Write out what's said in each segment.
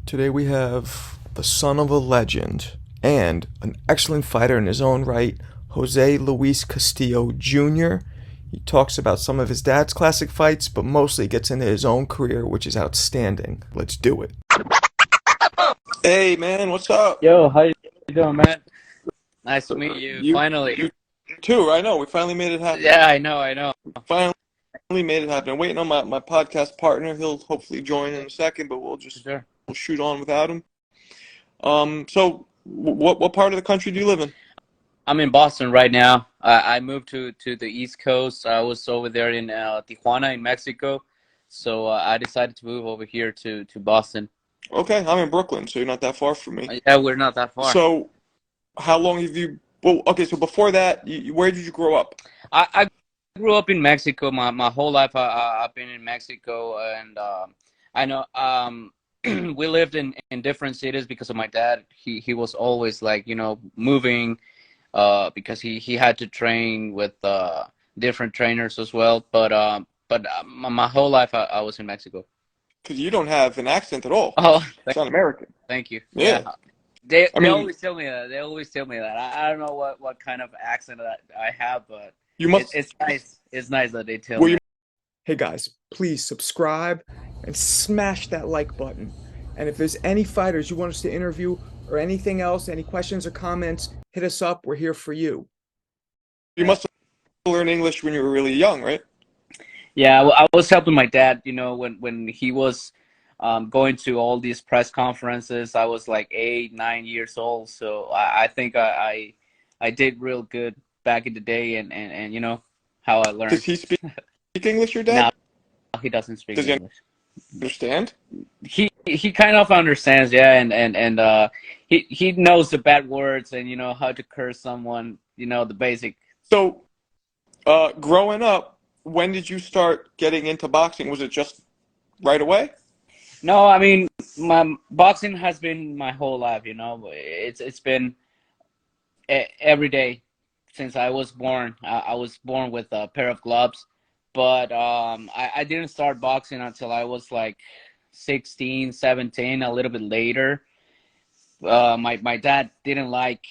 Today we have the son of a legend and an excellent fighter in his own right, Jose Luis Castillo Jr. He talks about some of his dad's classic fights, but mostly gets into his own career, which is outstanding. Let's do it. Hey man, what's up? Yo, how you doing, man? Nice to meet you. You, Finally. you too. I know. We finally made it happen. Yeah, I know. Finally made it happen. I'm waiting on my podcast partner. He'll hopefully join in a second, but For sure. we'll shoot on without him. What part of the country do you live in? I'm in Boston right now. I moved to the East Coast. I was over there in Tijuana in Mexico. So I decided to move over here to Boston. Okay, I'm in Brooklyn, so you're not that far from me. Yeah, we're not that far. So, how long have you? Well, okay. So before that, where did you grow up? I grew up in Mexico. My whole life I've been in Mexico, and I know we lived in different cities because of my dad. He was always like, moving because he had to train with different trainers as well. But my whole life I was in Mexico. Because you don't have an accent at all. Oh, It's not American. thank you. Yeah. Yeah. They I they mean, always tell me that. They always tell me that. I don't know what kind of accent that I have, but you must. it's nice. It's nice that they tell Well, me. hey guys, please subscribe and smash that like button. And if there's any fighters you want us to interview or anything else, any questions or comments, hit us up. We're here for you. You must have learned English when you were really young, right? Yeah, well, I was helping my dad, when he was going to all these press conferences. I was like 8, 9 years old, so I think I did real good back in the day, and how I Does learned. he speak English, your dad? Now he doesn't speak Does he English. understand? He kind of understands, yeah, and he knows the bad words and how to curse someone, the basic. So, growing up, when did you start getting into boxing? Was it just right away? No, I mean, my boxing has been my whole life. It's been every day since I was born. I was born with a pair of gloves, but I didn't start boxing until I was like 16, 17, a little bit later. My dad didn't like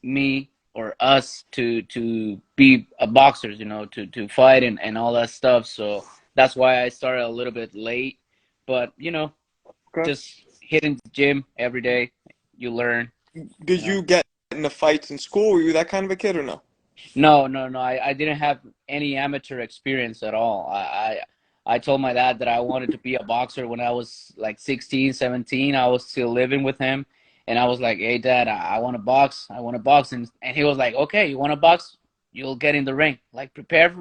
me or us to be a boxers, to fight and all that stuff. So that's why I started a little bit late. But Okay. just hitting the gym every day, you learn. Did You know. you get into fights in school? Were you that kind of a kid or no? No, no, no. I didn't have any amateur experience at all. I told my dad that I wanted to be a boxer when I was like 16, 17. I was still living with him. And I was like, hey, Dad, I want to box. I want to box. And he was like, okay, you want to box? You'll get in the ring. Like, prepare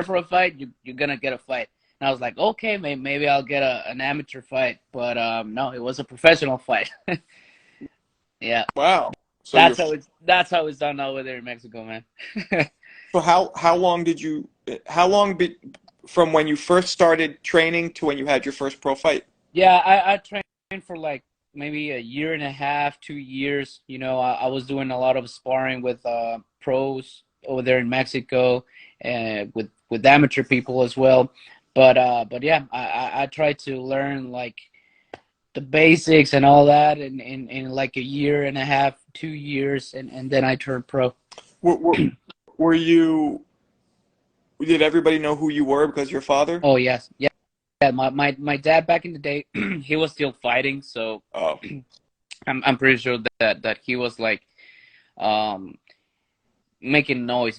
for a fight. You're going to get a fight. And I was like, okay, maybe I'll get an amateur fight. But no, it was a professional fight. Yeah, Wow. So you're that's how it's done over there in Mexico, man. so how long did you how long be, from when you first started training to when you had your first pro fight? Yeah, I trained for like maybe a year and a half, 2 years. I was doing a lot of sparring with pros over there in Mexico and with amateur people as well. But yeah, I tried to learn like the basics and all that in like a year and a half, 2 years, and then I turned pro. Were, were, were you did everybody know who you were because your father? Oh yes, yeah. Yeah, my dad back in the day, he was still fighting, so Oh, I'm pretty sure that he was like um making noise,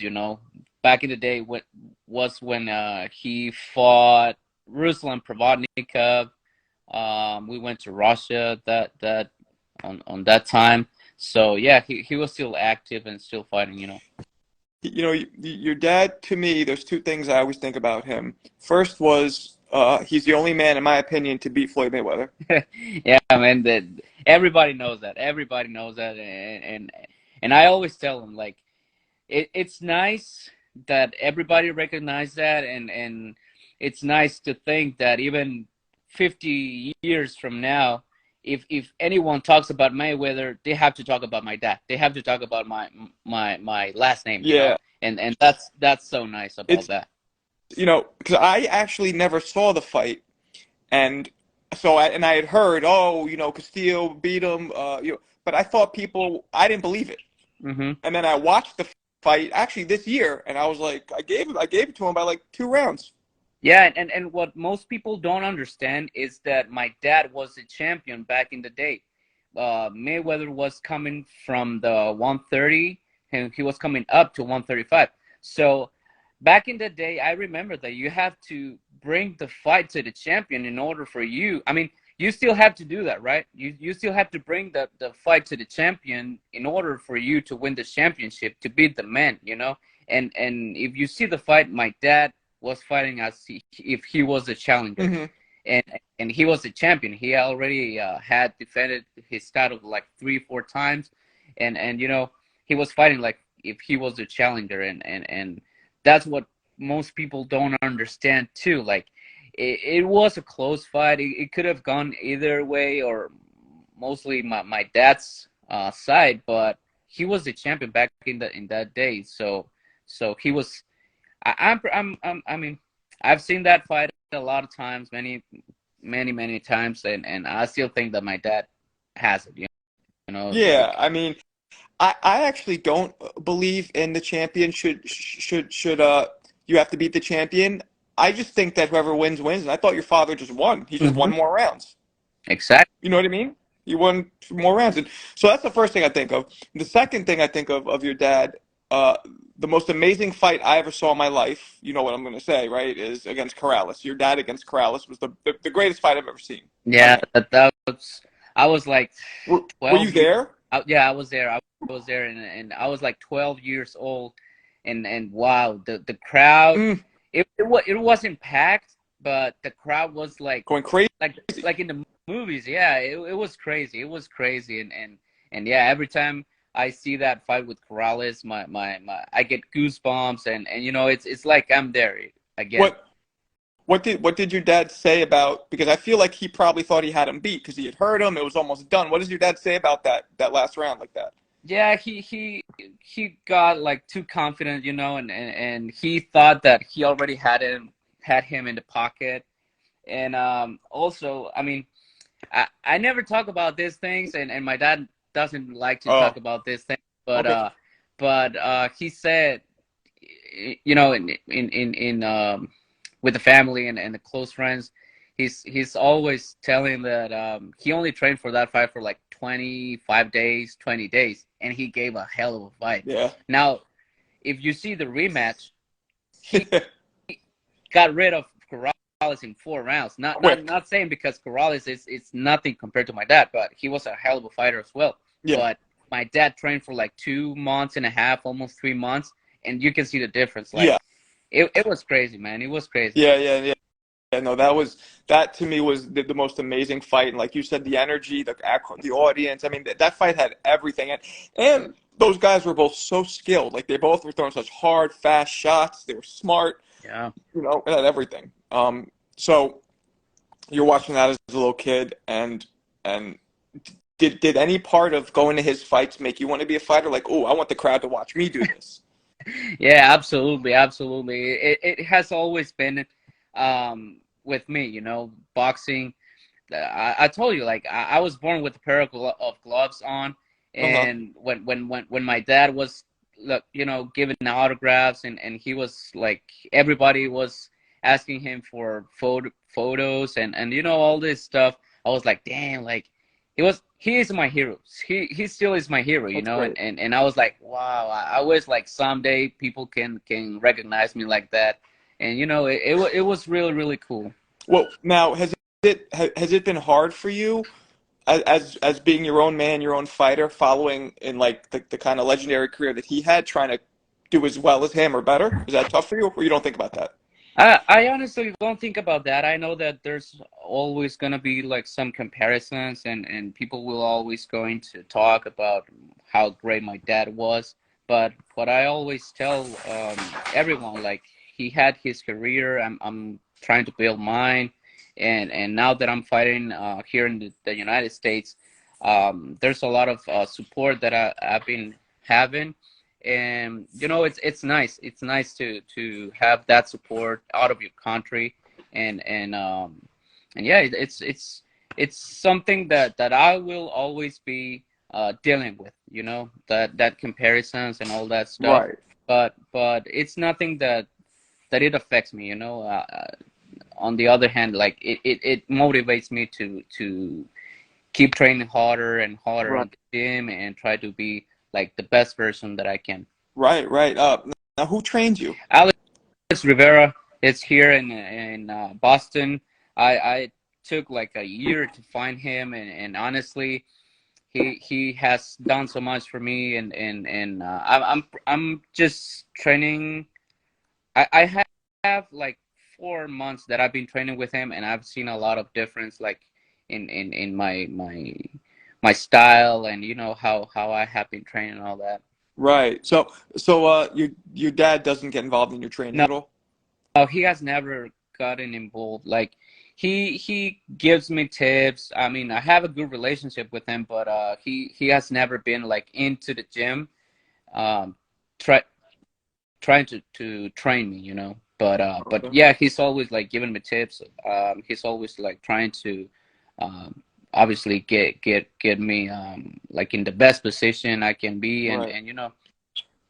Back in the day, what was when he fought Ruslan Provodnikov. We went to Russia that on that time. So yeah, he was still active and still fighting. your dad to me, there's two things I always think about him. First was he's the only man, in my opinion, to beat Floyd Mayweather. Yeah, man. That everybody knows that. Everybody knows that, and I always tell them like it's nice that everybody recognizes that, and it's nice to think that even 50 years from now, if anyone talks about Mayweather, they have to talk about my dad. They have to talk about my last name, Yeah, and that's so nice about it's that. because I actually never saw the fight, and and I had heard, oh, Castillo beat him, but I thought I didn't believe it. Hmm. And then I watched the fight actually this year, and I was like, I gave it to him by like 2 rounds. Yeah, and what most people don't understand is that my dad was a champion back in the day. Mayweather was coming from the 130, and he was coming up to 135. So back in the day, I remember that you have to bring the fight to the champion in order for you. I mean, you still have to do that, right? You still have to bring the fight to the champion in order for you to win the championship, to beat the man, you know? And if you see the fight, my dad was fighting as if he was a challenger, Hmm. and and he was a champion. He already had defended his title like 3 4 times, and he was fighting like if he was a challenger, and that's what most people don't understand too. Like it was a close fight. It could have gone either way, or mostly my dad's side, but he was the champion back in that day. So he was. I mean, I've seen that fight a lot of times, many times, and I still think that my dad has it. You know, Yeah, like. I mean, I actually don't believe in the champion should you have to beat the champion. I just think that whoever wins wins, and I thought your father just won. He just Hmm. won more rounds. Exactly. You know what I mean? He won more rounds, and so that's the first thing I think of. The second thing I think of your dad, uh, the most amazing fight I ever saw in my life. You know what I'm going to say, right? Is against Corrales. Your dad against Corrales was the greatest fight I've ever seen by Yeah, him. that was. I was like Were you 12 years. there? Yeah, I was there. I was there, and I was like 12 years old, and wow, the crowd. Mm, It wasn't packed, but the crowd was going crazy. like in the movies. Yeah, it was crazy. It was crazy, and yeah, every time I see that fight with Corrales, my I get goosebumps, and it's like I'm there again. What what did your dad say about? Because I feel like he probably thought he had him beat because he had heard him. It was almost done. What does your dad say about that last round like that? Yeah, he got like too confident, and he thought that he already had him in the pocket. And also, I mean, I never talk about these things, and my dad doesn't like to talk Oh, about these things, but okay. he said, in with the family and the close friends, he's always telling that he only trained for that fight for like 25 days, 20 days, and he gave a hell of a fight. Yeah. Now, if you see the rematch, he got rid of Corrales in 4 rounds. Not not Quick. not saying because Corrales is it's nothing compared to my dad, but he was a hell of a fighter as well. Yeah. But my dad trained for like 2 months and a half, almost 3 months, and you can see the difference. Like Yeah. it was crazy, man. It was crazy. Yeah. Yeah, no, that to me was the most amazing fight. And like you said, the energy, the audience. I mean, that fight had everything, and those guys were both so skilled. Like they both were throwing such hard, fast shots. They were smart. Yeah. It had everything. So you're watching that as a little kid, and did any part of going to his fights make you want to be a fighter? Like, oh, I want the crowd to watch me do this. Yeah, absolutely, absolutely. It has always been with me, boxing. I told you, like I was born with a pair of gloves on, Uh-huh. and when my dad was, look, giving autographs, and he was like, everybody was asking him for photos, and all this stuff. I was like, damn, like he is my hero. He still is my hero, That's and great. and I was like, wow, I wish like someday people can recognize me like that, and it was really really cool. Well, now has it been hard for you as being your own man, your own fighter, following in like the kind of legendary career that he had, trying to do as well as him or better? Is that tough for you, or you don't think about that? I honestly don't think about that. I know that there's always going to be like some comparisons, and people will always going to talk about how great my dad was. But what I always tell everyone, like he had his career, I'm trying to build mine, and now that I'm fighting here in the United States, there's a lot of support that I've been having, and it's nice. It's nice to have that support out of your country, and and yeah, it's something that I will always be dealing with, you know, that comparisons and all that stuff. Right. But it's nothing that it affects me, you know. On the other hand, like it motivates me to keep training harder and harder Right. on the gym and try to be like the best version that I can. Right. Right. Now who trained you? Alex Rivera is here in Boston. I took like a year to find him, and honestly, he has done so much for me, and I'm just training. I have like 4 months that I've been training with him, and I've seen a lot of difference, like in my style, and you know how I have been training and all that. Right. So your dad doesn't get involved in your training No, at all? he has never gotten involved. Like he gives me tips. I mean, I have a good relationship with him, but he has never been like into the gym, um, try trying to train me, you know. But Okay. yeah, he's always like giving me tips. He's always like trying to obviously get me like in the best position I can be, Right. and you know.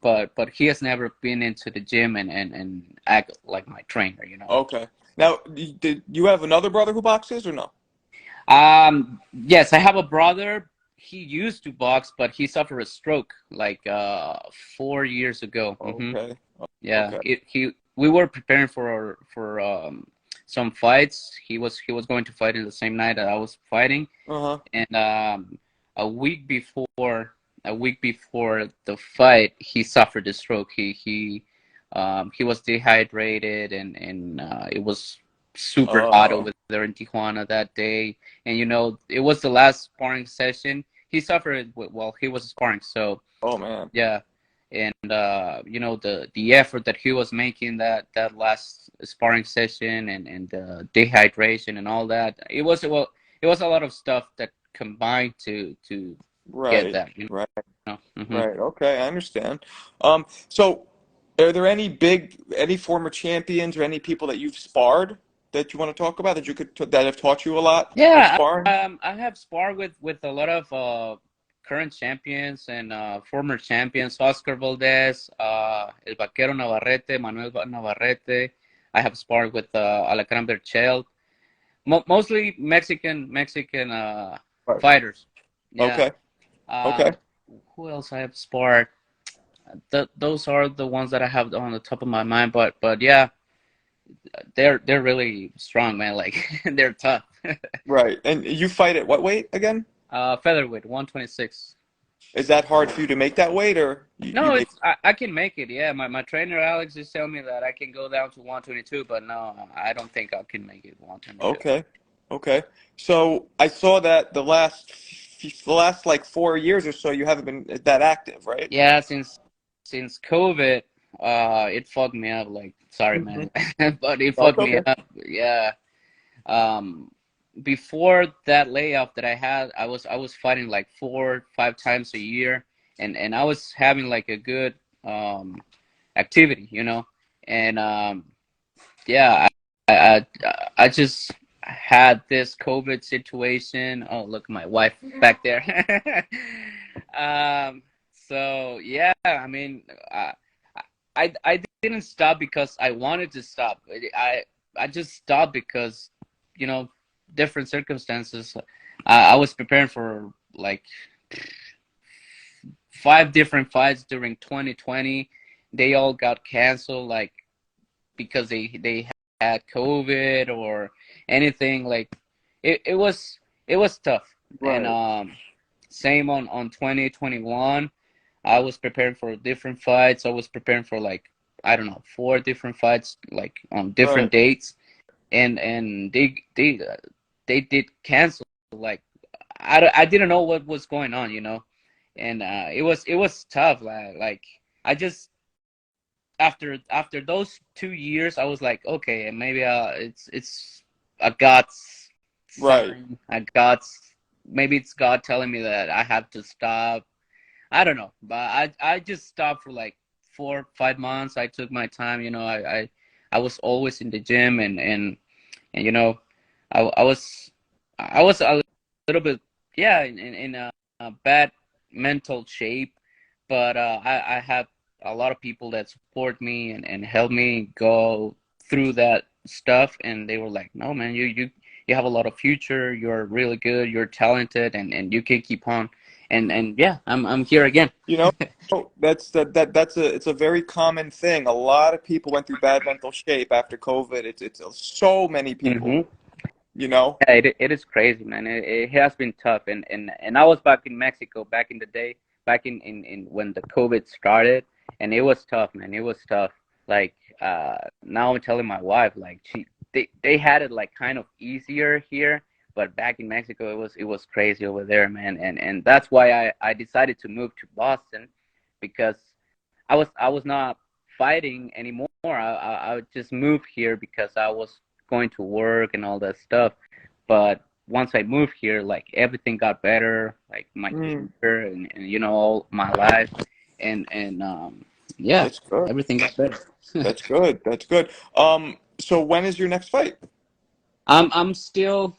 But he has never been into the gym and act like my trainer, you know. Okay. Now, did you have another brother who boxes or no? Yes, I have a brother. He used to box, but he suffered a stroke like 4 years ago. Okay. Yeah, Okay. he we were preparing for some fights. He was going to fight in the same night that I was fighting, Uh-huh. and a week before a week before the fight, he suffered a stroke. He was dehydrated, and it was super hot Oh. over there in Tijuana that day. And you know, it was the last sparring session. He suffered while he was sparring, so Oh man. yeah. And you know, the effort that he was making that last sparring session, and the dehydration and all that, it was a lot of stuff that combined to get Right. that, you Right. know. Right. Okay, I understand. So are there any former champions or any people that you've sparred that you want to talk about that that have taught you a lot of Yeah, sparring? I have sparred with a lot of current champions and former champions: Oscar Valdez, El Vaquero Navarrete, Navarrete. I have sparred with Alacrán Berchelt, mostly Mexican Right. fighters. Yeah. Okay. Okay. Um, who else I have sparred? Those are the ones that I have on the top of my mind. But yeah, they're really strong, man. Like they're tough. Right. And you fight at what weight again? Featherweight, 126. Is that hard for you to make that weight or you No, make I can make it. Yeah, my trainer Alex is telling me that I can go down to 122, but no, I don't think I can make it 122. Okay. Okay. So I saw that the last like 4 years or so you haven't been that active, right? Yeah, since COVID, it fucked me up. Like, sorry, Hmm. man, but it No, it's fucked me okay. up. Yeah. Um, Before that layoff that I had, I was fighting like 4 5 times a year, and I was having like a good um activity, you know. And yeah, I just had this COVID situation. Oh, look, my wife back there. um, so yeah, I mean, I didn't stop because I wanted to stop. I just stopped because, you know, different circumstances. I was preparing for like 5 different fights during 2020. They all got canceled, like because they had COVID or anything. Like it was tough. And Right. same on 2021. I was preparing for different fights. I was preparing for like, I don't know, 4 different fights, like on different Right. dates, and they did cancel. Like I didn't know what was going on, you know. And it was tough. Like I just, after those 2 years, I was like, okay, and maybe it's a God's Right. sign. A God's, maybe it's God telling me that I have to stop. I don't know, but I just stopped for like 4 5 months. I took my time, you know. I was always in the gym, and you know, I was a little bit, yeah, in a bad mental shape, but I have a lot of people that support me and help me go through that stuff, and they were like, no man, you have a lot of future, you're really good, you're talented, and you can keep on, and yeah, I'm here again. You know, that's a it's a very common thing. A lot of people went through bad mental shape after COVID. It's so many people, Hmm. you know? Yeah, it is crazy, man. It has been tough, and I was back in Mexico back in the day, back in when the COVID started, and it was tough, man. It was tough. Like now I'm telling my wife, like they had it like kind of easier here, but back in Mexico it was crazy over there, man. And that's why I decided to move to Boston because I was not fighting anymore. I would just move here because I was going to work and all that stuff. But once I moved here, like everything got better, like my Mm, career and all my life, and yeah, that's good. everything got better. That's good. That's good. So when is your next fight? I'm still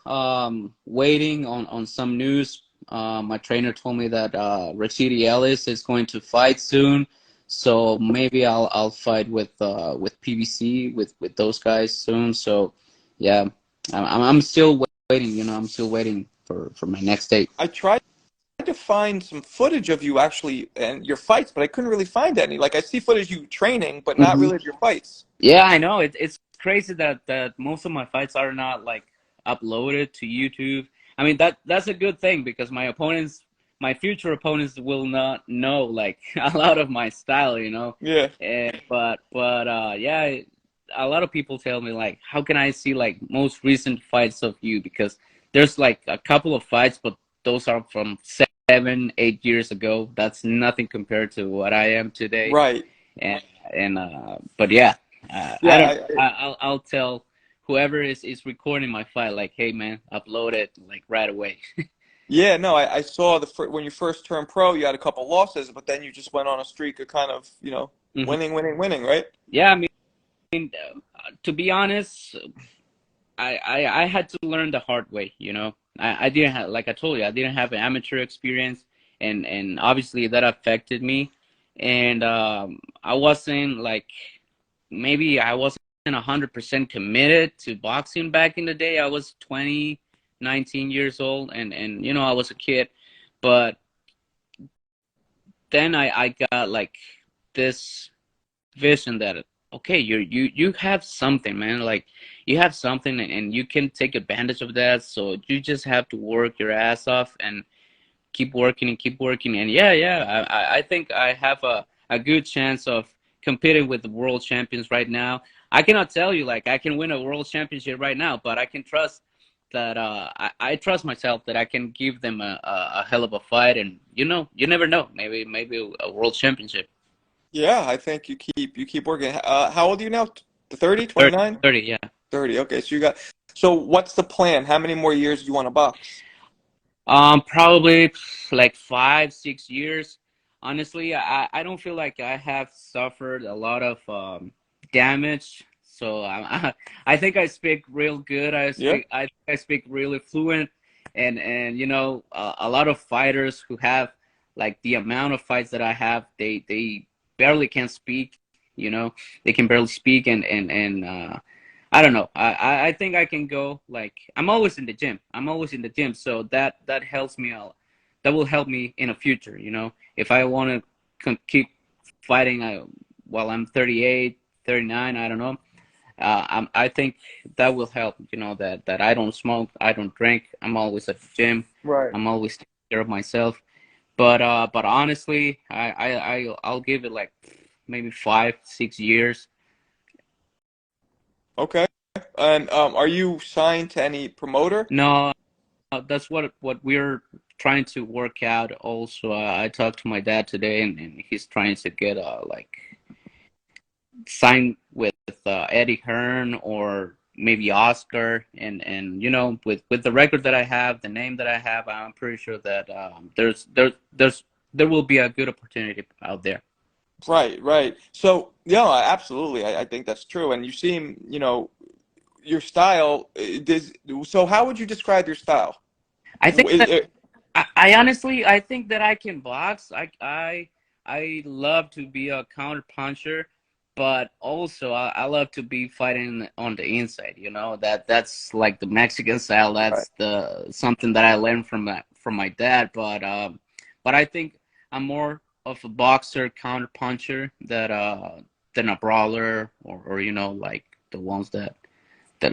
waiting on some news. My trainer told me that Rashidi Ellis is going to fight soon, so maybe I'll fight with PBC with those guys soon. So yeah, I'm still waiting. I'm still waiting for my next date. I tried to find some footage of you actually and your fights, but I couldn't really find any. Like I see footage of you training, but not Hmm. really of your fights. Yeah, I know. It's crazy that most of my fights are not like uploaded to YouTube. I mean that's a good thing because my future opponents will not know like a lot of my style, you know. Yeah. But yeah, a lot of people tell me like, how can I see like most recent fights of you? Because there's like a couple of fights, but those are from 7, 8 years ago. That's nothing compared to what I am today. Right. And but yeah, I Yeah. don't know. I'll tell whoever is recording my file like, hey man, upload it like right away. Yeah. No, I saw when you first turned pro, you had a couple losses, but then you just went on a streak of kind of, Hmm. winning, winning, winning, right? Yeah, I mean, to be honest, I had to learn the hard way. I didn't have, like I told you, I didn't have an amateur experience, and obviously that affected me, and I wasn't like maybe I wasn't 100% committed to boxing back in the day. I was 20, 19 years old, and I was a kid, but then I got like this vision that okay, you have something, man. Like you have something, and you can take advantage of that. So you just have to work your ass off and keep working and keep working. And yeah, I think I have a good chance of competing with the world champions right now. I cannot tell you like I can win a world championship right now, but I can trust that I trust myself that I can give them a hell of a fight. And you never know, maybe a world championship. Yeah, I think you keep working. How old are you now? 30, 30, 29? 30, yeah. 30. Okay, so what's the plan? How many more years do you want to box? Probably like 5, 6 years. Honestly, I don't feel like I have suffered a lot of damage. So I think I speak real good. Yeah. I speak really fluent, and a lot of fighters who have like the amount of fights that I have, they barely can speak. They can barely speak, and I don't know. I think I can go like I'm always in the gym. I'm always in the gym, so that helps me out. That will help me in the future. If I want to keep fighting while I'm 38, 39, I don't know. I think that will help. That I don't smoke, I don't drink. I'm always at the gym. Right. I'm always taking care of myself. But honestly, I'll give it like maybe 5, 6 years. Okay. And are you signed to any promoter? No, that's what we're trying to work out. Also, I talked to my dad today, and he's trying to get like sign with Eddie Hearn or maybe Oscar, and with the record that I have, the name that I have, I'm pretty sure that there will be a good opportunity out there. Right, right. So, yeah, absolutely. I think that's true. And you seem, your style. So how would you describe your style? I think Is that it, I honestly I think that I can box. I love to be a counter puncher, but also I love to be fighting on the inside. You know that's like the Mexican style. right, That's the something that I learned from my dad. But I think I'm more of a boxer counter puncher that than a brawler or like the ones that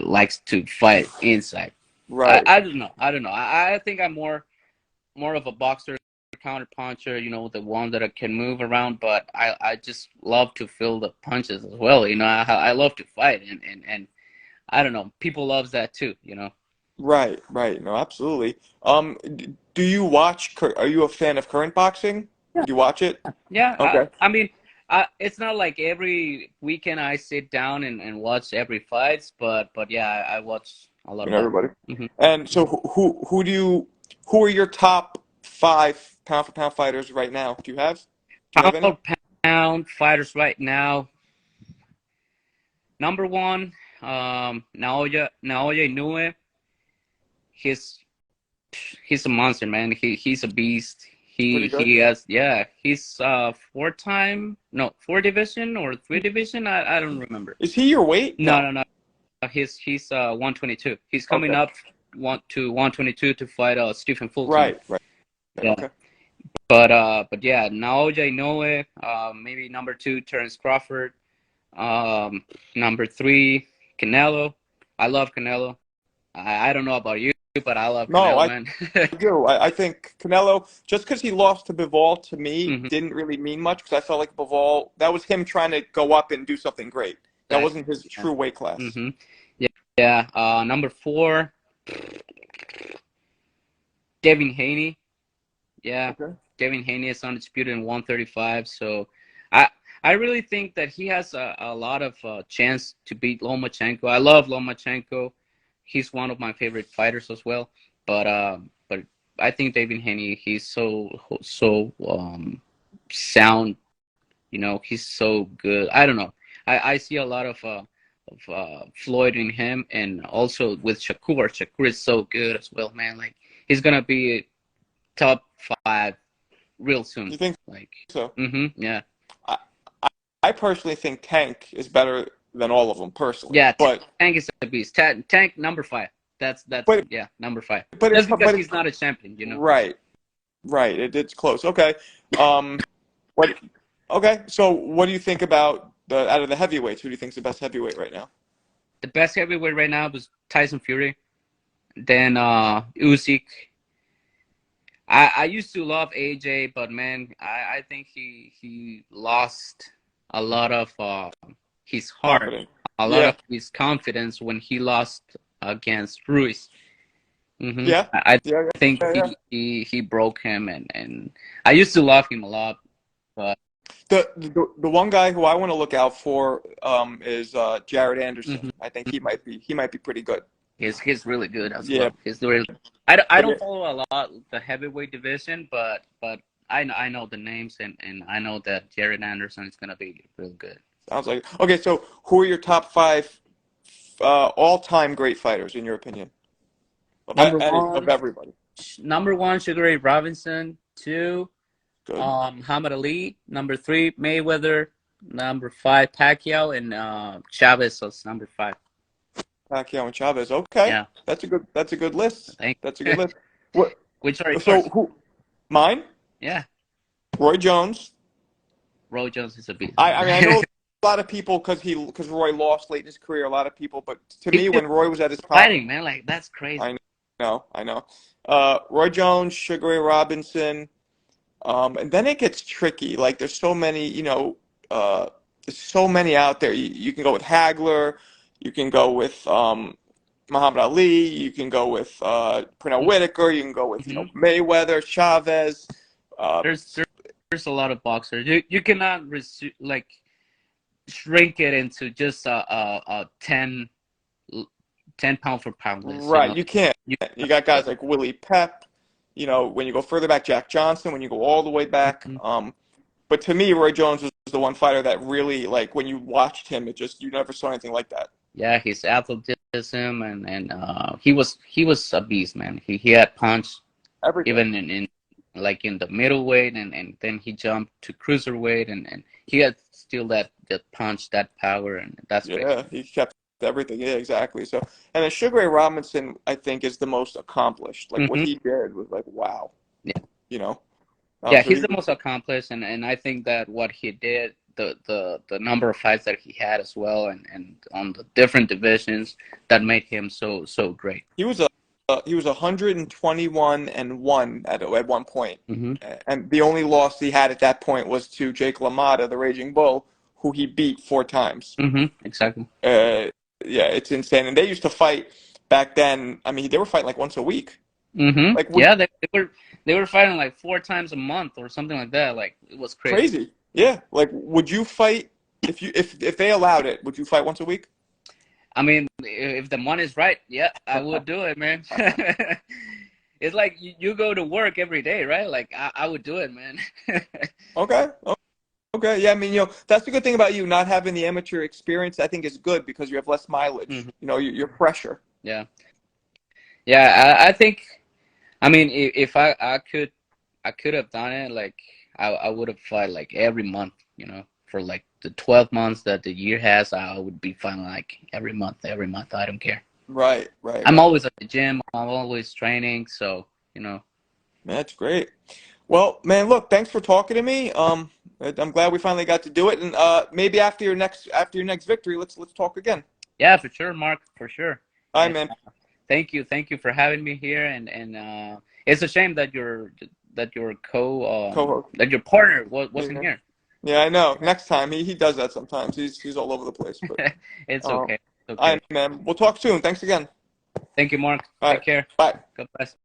likes to fight inside. right, I don't know. I don't know. I think I'm more of a boxer counter puncher, the one that I can move around, but I just love to feel the punches as well. I love to fight and I don't know, people loves that too. right, right. No, absolutely. Do you watch? Are you a fan of current boxing? Yeah. Do you watch it? Yeah, Okay. I mean, it's not like every weekend I sit down and watch every fights, but yeah, I watch a lot You of know boxing. everybody. Hmm. And so who are your top five pound for pound fighters right now? Do you have Pound any? for pound fighters right now. Number one, Naoya Inoue. He's he's a monster, man. He's a beast. Pretty good. He has, yeah. He's four division or three division. I don't remember. Is he your weight? No, No. no, no. He's 122. He's coming Okay. up 122 to fight Stephen Fulton. Right. Right. Yeah, Okay. but yeah, Naoya Inoue. Maybe number two, Terence Crawford. Number three, Canelo. I love Canelo. I don't know about you, but I love No, Canelo, I man. do. I think Canelo, just because he lost to Bivol, to me, Hmm. didn't really mean much because I felt like Bivol, that was him trying to go up and do something great. That Exactly. wasn't his Yeah. true weight class. Hmm. Yeah. Yeah. Number four, Devin Haney. Yeah, Okay. Devin Haney is undisputed in 135. So, I I really think that he has a lot of chance to beat Lomachenko. I love Lomachenko. He's one of my favorite fighters as well. But I think Devin Haney, he's so sound. He's so good. I don't know. I see a lot of Floyd in him, and also with Shakur. Shakur is so good as well, man. Like he's gonna be top five real soon. You think Like, so? yeah, I, I personally think Tank is better than all of them personally, yeah. but Tank is a beast. Tank number five. That's but yeah, number five. but it's Just because but it's he's not a champion. right, right. It's close. Okay. Um, what? Okay. So what do you think about the out of the heavyweights? Who do you think is the best heavyweight right now? The best heavyweight right now was Tyson Fury. Then Usyk. I used to love AJ, but man, I think he lost a lot of his heart, Confident. a lot Yeah. of his confidence when he lost against Ruiz. Yeah. I Yeah. Yeah. think Yeah. Yeah. he broke him, and I used to love him a lot, but The one guy who I want to look out for is Jared Anderson. mhm, I think he might be pretty good. he's really good as Yeah, well. He's really. I but don't yeah, follow a lot the heavyweight division, but I know the names, and I know that Jared Anderson is gonna be real good. sounds like okay. So who are your top five all-time great fighters in your opinion Number of one, everybody? Sugar Ray Robinson. Two, Good. Muhammad Ali. Number three, Mayweather. Number five, Pacquiao, and Chavez was number five. Pacquiao and Chavez. Okay, Yeah, that's a good list. thank. That's a good list. What? Which are So yours? who? Mine? Yeah, Roy Jones. Roy Jones is a beast, I man. mean I know a lot of people because Roy lost late in his career. A lot of people, but to He's me still when Roy was at his prime. fighting, man. Like that's crazy. I know. Roy Jones, Sugar Ray Robinson, and then it gets tricky. Like there's so many out there. You can go with Hagler, you can go with Muhammad Ali, you can go with Pernell Whitaker, you can go with Hmm. Mayweather, Chavez. Uh, There's a lot of boxers. You cannot like shrink it into just a 10 pound for pound list. right, you can't. You, You got guys like Willie Pep. When you go further back, Jack Johnson. When you go all the way back, Mhm. but to me, Roy Jones was the one fighter that really, like, when you watched him, you never saw anything like that. Yeah, his athleticism and he was a beast, man. He had punch Everything. even in like in the middleweight, and then he jumped to cruiserweight, and he had still that punch, that power, and that's great. Yeah, he kept everything. Yeah, exactly. So, and then Sugar Ray Robinson, I think, is the most accomplished. Like what Hmm. he did was like, wow. Yeah, You know. yeah, So he's he the was most accomplished, and I think that what he did, the number of fights that he had as well, and on the different divisions, that made him so great. he was he was 121 and one at one point, Hmm. and the only loss he had at that point was to Jake LaMotta, the Raging Bull, who he beat 4 times. Hmm. Exactly. Uh, yeah, it's insane. And they used to fight back then. I mean, they were fighting like once a week. Hmm. Like, would Yeah, they were fighting like 4 times a month or something like that. Like it was crazy. crazy. Yeah. Like, would you fight if they allowed it? Would you fight once a week? I mean, if the money's right, yeah, I would do it, man. It's like you go to work every day, right? Like I would do it, man. Okay. Okay. Yeah. I mean, that's the good thing about you not having the amateur experience. I think is good because you have less mileage. Hmm. You're fresher. Yeah, yeah. I think. I mean, if I could have done it. Like I would have fight like every month. For like the 12 months that the year has, I would be fighting like every month, every month. I don't care. Right. Right. I'm Right. always at the gym. I'm always training. So you know. That's great. Well, man, look, thanks for talking to me. I'm glad we finally got to do it, and maybe after your next victory, let's talk again. Yeah, for sure, Mark. For sure. All right, And man. thank you for having me here. And it's a shame that your Co-host. that your partner wasn't Yeah. here. Yeah, I know. Next time he does that sometimes. He's all over the place. But It's all okay. It's okay. right, man. We'll talk soon. Thanks again. Thank you, Mark. All Take right. care. Bye. God bless.